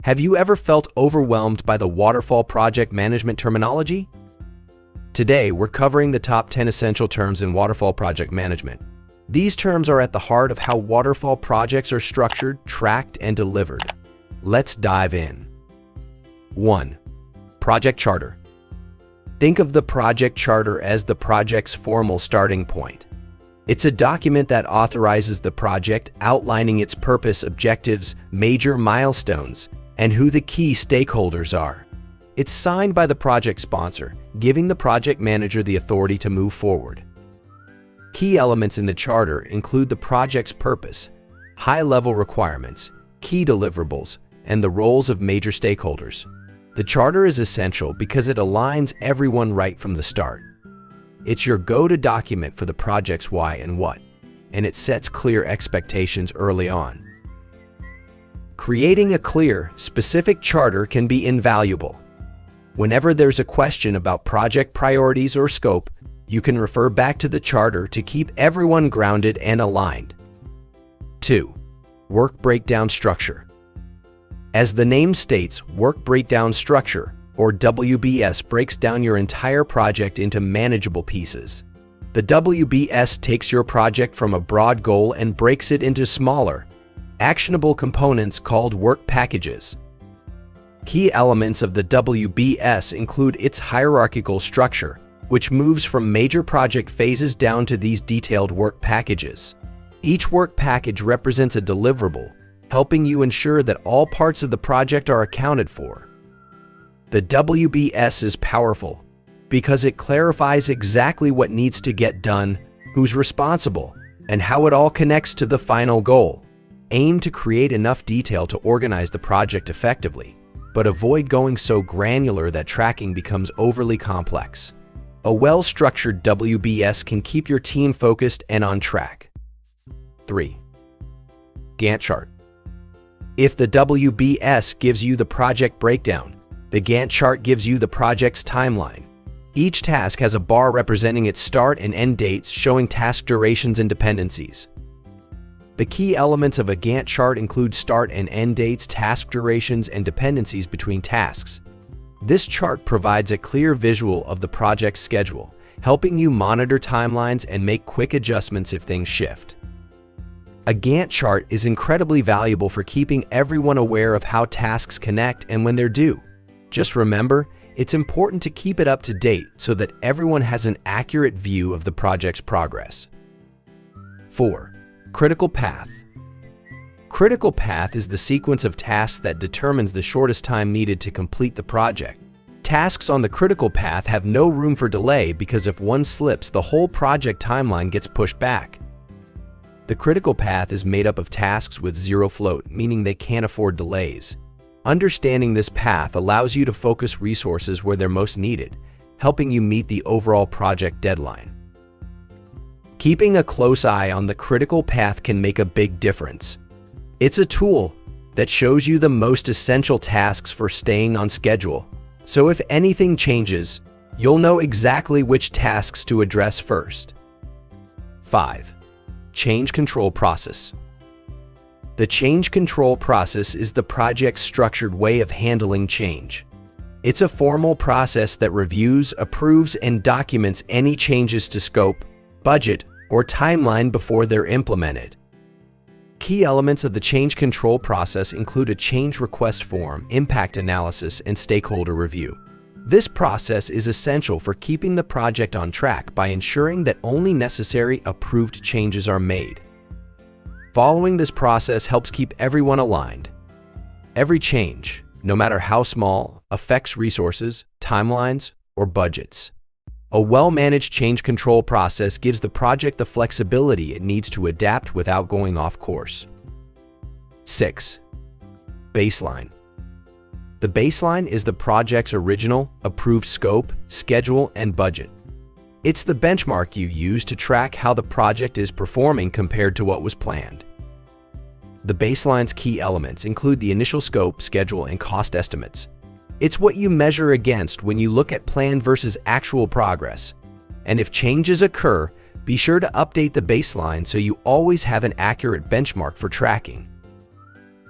Have you ever felt overwhelmed by the waterfall project management terminology? Today, we're covering the top 10 essential terms in waterfall project management. These terms are at the heart of how waterfall projects are structured, tracked, and delivered. Let's dive in. 1. Project Charter. Think of the project charter as the project's formal starting point. It's a document that authorizes the project, outlining its purpose, objectives, major milestones, and who the key stakeholders are. It's signed by the project sponsor, giving the project manager the authority to move forward. Key elements in the charter include the project's purpose, high-level requirements, key deliverables, and the roles of major stakeholders. The charter is essential because it aligns everyone right from the start. It's your go-to document for the project's why and what, and it sets clear expectations early on. Creating a clear, specific charter can be invaluable. Whenever there's a question about project priorities or scope, you can refer back to the charter to keep everyone grounded and aligned. 2. Work Breakdown Structure. As the name states, Work Breakdown Structure, or WBS, breaks down your entire project into manageable pieces. The WBS takes your project from a broad goal and breaks it into smaller, actionable components called work packages. Key elements of the WBS include its hierarchical structure, which moves from major project phases down to these detailed work packages. Each work package represents a deliverable, helping you ensure that all parts of the project are accounted for. The WBS is powerful because it clarifies exactly what needs to get done, who's responsible, and how it all connects to the final goal. Aim to create enough detail to organize the project effectively, but avoid going so granular that tracking becomes overly complex. A well-structured WBS can keep your team focused and on track. 3. Gantt chart. If the WBS gives you the project breakdown, the Gantt chart gives you the project's timeline. Each task has a bar representing its start and end dates, showing task durations and dependencies. The key elements of a Gantt chart include start and end dates, task durations, and dependencies between tasks. This chart provides a clear visual of the project's schedule, helping you monitor timelines and make quick adjustments if things shift. A Gantt chart is incredibly valuable for keeping everyone aware of how tasks connect and when they're due. Just remember, it's important to keep it up to date so that everyone has an accurate view of the project's progress. 4. Critical path. Critical path is the sequence of tasks that determines the shortest time needed to complete the project. Tasks on the critical path have no room for delay because if one slips, the whole project timeline gets pushed back. The critical path is made up of tasks with zero float, meaning they can't afford delays. Understanding this path allows you to focus resources where they're most needed, helping you meet the overall project deadline. Keeping a close eye on the critical path can make a big difference. It's a tool that shows you the most essential tasks for staying on schedule. So if anything changes, you'll know exactly which tasks to address first. 5. Change control process. The change control process is the project's structured way of handling change. It's a formal process that reviews, approves, and documents any changes to scope, budget, or timeline before they're implemented. Key elements of the change control process include a change request form, impact analysis, and stakeholder review. This process is essential for keeping the project on track by ensuring that only necessary approved changes are made. Following this process helps keep everyone aligned. Every change, no matter how small, affects resources, timelines, or budgets. A well-managed change control process gives the project the flexibility it needs to adapt without going off course. 6. Baseline. The baseline is the project's original, approved scope, schedule, and budget. It's the benchmark you use to track how the project is performing compared to what was planned. The baseline's key elements include the initial scope, schedule, and cost estimates. It's what you measure against when you look at plan versus actual progress. And if changes occur, be sure to update the baseline so you always have an accurate benchmark for tracking.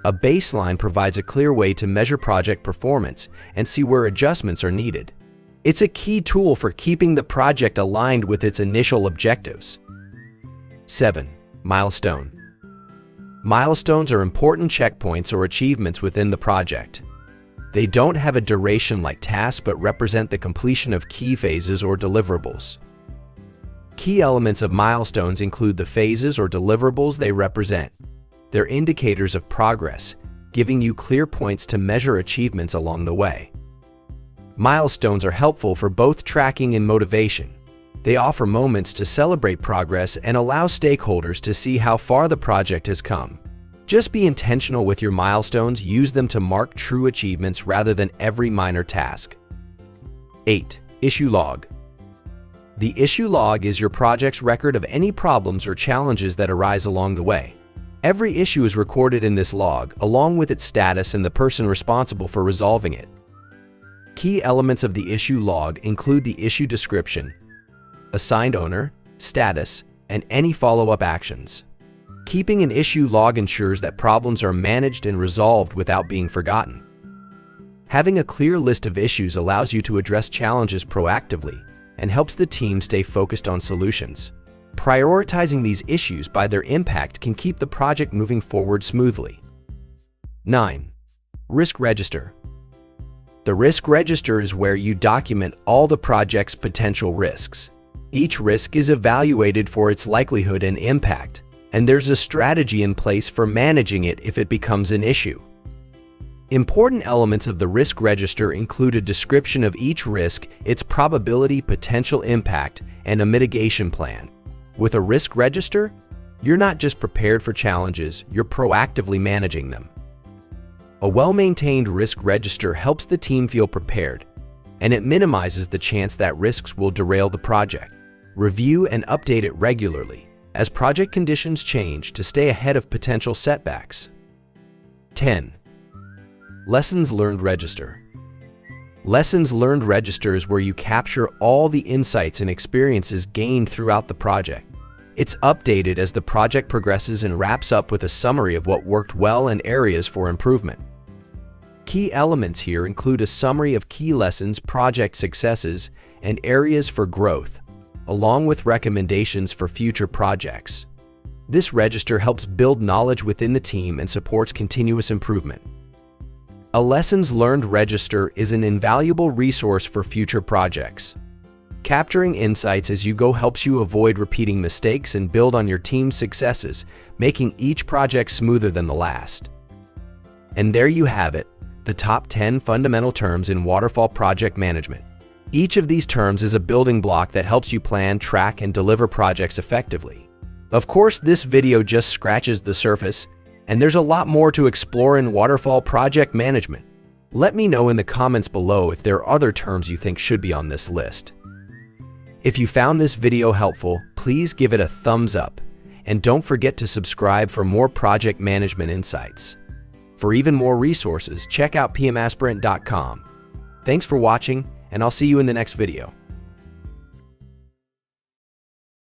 A baseline provides a clear way to measure project performance and see where adjustments are needed. It's a key tool for keeping the project aligned with its initial objectives. 7. Milestone. Milestones are important checkpoints or achievements within the project. They don't have a duration like tasks but represent the completion of key phases or deliverables. Key elements of milestones include the phases or deliverables they represent. They're indicators of progress, giving you clear points to measure achievements along the way. Milestones are helpful for both tracking and motivation. They offer moments to celebrate progress and allow stakeholders to see how far the project has come. Just be intentional with your milestones, use them to mark true achievements rather than every minor task. 8. Issue log. The issue log is your project's record of any problems or challenges that arise along the way. Every issue is recorded in this log, along with its status and the person responsible for resolving it. Key elements of the issue log include the issue description, assigned owner, status, and any follow-up actions. Keeping an issue log ensures that problems are managed and resolved without being forgotten. Having a clear list of issues allows you to address challenges proactively and helps the team stay focused on solutions. Prioritizing these issues by their impact can keep the project moving forward smoothly. 9. Risk register. The risk register is where you document all the project's potential risks. Each risk is evaluated for its likelihood and impact, and there's a strategy in place for managing it if it becomes an issue. Important elements of the risk register include a description of each risk, its probability, potential impact, and a mitigation plan. With a risk register, you're not just prepared for challenges, you're proactively managing them. A well-maintained risk register helps the team feel prepared, and it minimizes the chance that risks will derail the project. Review and update it regularly as project conditions change to stay ahead of potential setbacks. 10. Lessons learned register. Lessons learned register is where you capture all the insights and experiences gained throughout the project. It's updated as the project progresses and wraps up with a summary of what worked well and areas for improvement. Key elements here include a summary of key lessons, project successes, and areas for growth, along with recommendations for future projects. This register helps build knowledge within the team and supports continuous improvement. A lessons learned register is an invaluable resource for future projects. Capturing insights as you go helps you avoid repeating mistakes and build on your team's successes, making each project smoother than the last. And there you have it, the top 10 fundamental terms in Waterfall project management. Each of these terms is a building block that helps you plan, track, and deliver projects effectively. Of course, this video just scratches the surface, and there's a lot more to explore in Waterfall project management. Let me know in the comments below if there are other terms you think should be on this list. If you found this video helpful, please give it a thumbs up, and don't forget to subscribe for more project management insights. For even more resources, check out pmaspirant.com. Thanks for watching, and I'll see you in the next video.